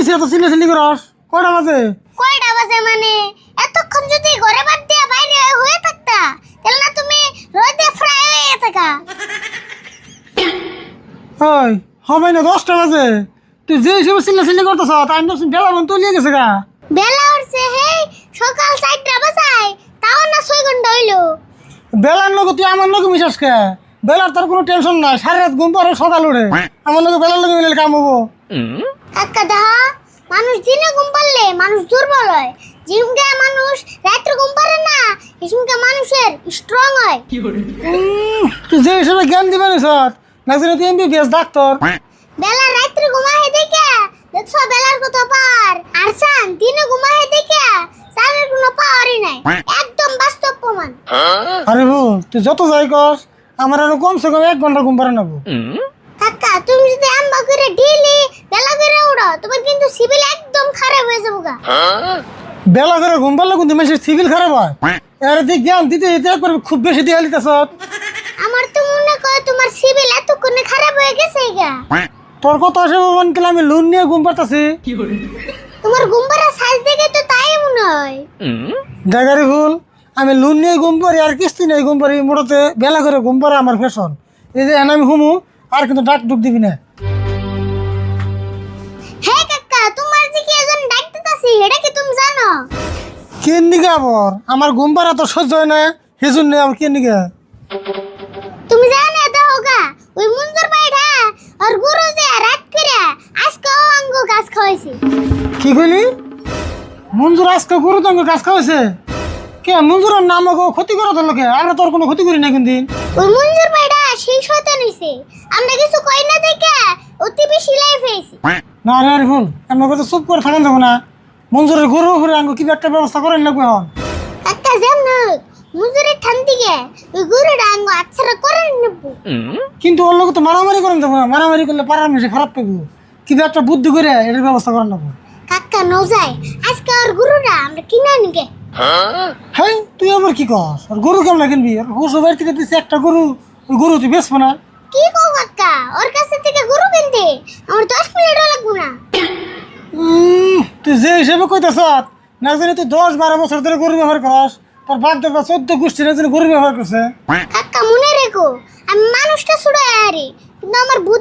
হয়েছে এত চিল্লাচিল্লি করস? কয়টা বাজে? কয়টা বাজে মানে এতক্ষণ যদি ঘরে বাদ দিয়া বাইরে হয়ে থাকতা তাহলে না তুমি রোদে ফ্রাই হয়ে থাকা। ওই হবে না 10টা বাজে, তুই যে হিসেবে চিল্লাচিল্লি করতেছ তাই আমি বেলা বন্ধ তলিয়ে গেছে গা। বেলা উঠছে হেই সকাল 4টা বাজায়, তাও না 6 ঘন্টা হইলো। বেলার লোক তুই আমার লোক মিশাস কে? বেলার তোর কোনো টেনশন নাই, সারা রাত ঘুম পরে সকাল উঠে আমার লোক বেলার লোক মিলে কাম হবো। কাকা দেখা, মানুষ দিনে ঘুম পারলে মানুষ দুর্বল হয়, যেমনকে মানুষ রাত্রে ঘুম পারে না সেমনকে মানুষের স্ট্রং হয়। তুই যে হিসেবে জ্ঞান দিবেন স্যার নাকি তুই এমবিবিএস ডাক্তার। বেলা রাত্রে ঘুমায় দেখে দেখছো বেলার কত পার, আর চান দিনে ঘুমায় দেখে চানের কোনো পাওয়ারই নাই, একদম বাস্তব প্রমাণ। আরে বউ তুই যত যাই কস আমার আরো কমসে কম 1 ঘন্টা ঘুম পারে নেবো। কাকা তুমি যদি আম্বা করে ডেইলি বেলা করে উড়ো তোমার কিন্তু সিভিল একদম খারাপ হয়ে যাবো গা। বেলা করে ঘুম পারলে কিন্তু মেসের সিভিল খারাপ হয়। এর দিক জ্ঞান দিতে দিতে একবার খুব বেশি দিয়ে লিতেছ। আমার তো মনে হয় তোমার সিভিল এতক্ষণে খারাপ হয়ে গেছে গা। তোর কথা আসে মন কেলে আমি লোন নিয়ে ঘুম পারতাছি। তোমার ঘুম পাড়া সাইজ দেখে তো তাই মনে হয়। জায়গারি ভুল, আমি লোন নিয়ে ঘুম পারি আর কিস্তি নিয়ে ঘুম পারি, মোটাতে বেলা করে ঘুম পারে আমার ফ্যাশন। এই যে এনে আমি হুমু আর কিন্তু ডাক ডুক দিবি না। হে কাকা তোমার যে কি এজন ডাক দিতাছি এটা কি তুমি জানো? কেন নিগে আবার আমার ঘুম পারা তো সহ্য হয় না, সেজন্য নেই আবার কেন নিগে। তুমি জানো দাও গা ওই মঞ্জুর বাইটা আর গুরু যে রাত করে আজকে অঙ্গ গাছ খাওয়াইছে। কি কইলি? মঞ্জুর আজকে গুরুতঙ্গ কাজ খাওয়াছে? কে মঞ্জুরের নাম ক্ষতি করা তো লোকে, আমরা তোর কোনো ক্ষতি করি না কিন্তু। ওই মঞ্জুর বাইটা সেই শয়তান হইছে, আমরা কিছু কই না দেখে অতি বেশি লাইফ হইছে। না রে আর ভুল, এমন কথা চুপ করে থাকেন যাবো না। মঞ্জুরের গরু উপরে আঙ্গ কি একটা ব্যবস্থা করেন লাগবে এখন। কাকা জানো মঞ্জুরের ঠান দিকে ওই গুরুটা আঙ্গ আচ্ছারা করে নেব। কিন্তু ওর লোক তো মারামারি করেন যাবো না, মারামারি করলে পাড়ার মিশে খারাপ পাবো। কিন্তু একটা বুদ্ধি করে এটার ব্যবস্থা করেন লাগবো। কাকা ন যায় আজকে আর গুরুটা আমরা কিনা নিকে। হ্যাঁ তুই আবার কি কস? আর গরু কেমন কিনবি? আর হোসো বাড়ি থেকে দিচ্ছে একটা গরু, ওই গরু তুই বেচবো না? কি কো কাকা, ওর কাছে থেকে গরু কিনতে আমার 10 মিনিটও লাগবে না। তুই যে হিসেবে কইতেছ না জানি তুই 10-12 বছর ধরে গরু ব্যবহার করস, তোর বাপ দাদা 14 গোষ্ঠী না জানি গরু ব্যবহার করছে। কাকা মনে রেখো আমি মানুষটা ছুড়ে আরি কিন্তু আমার বুদ্ধি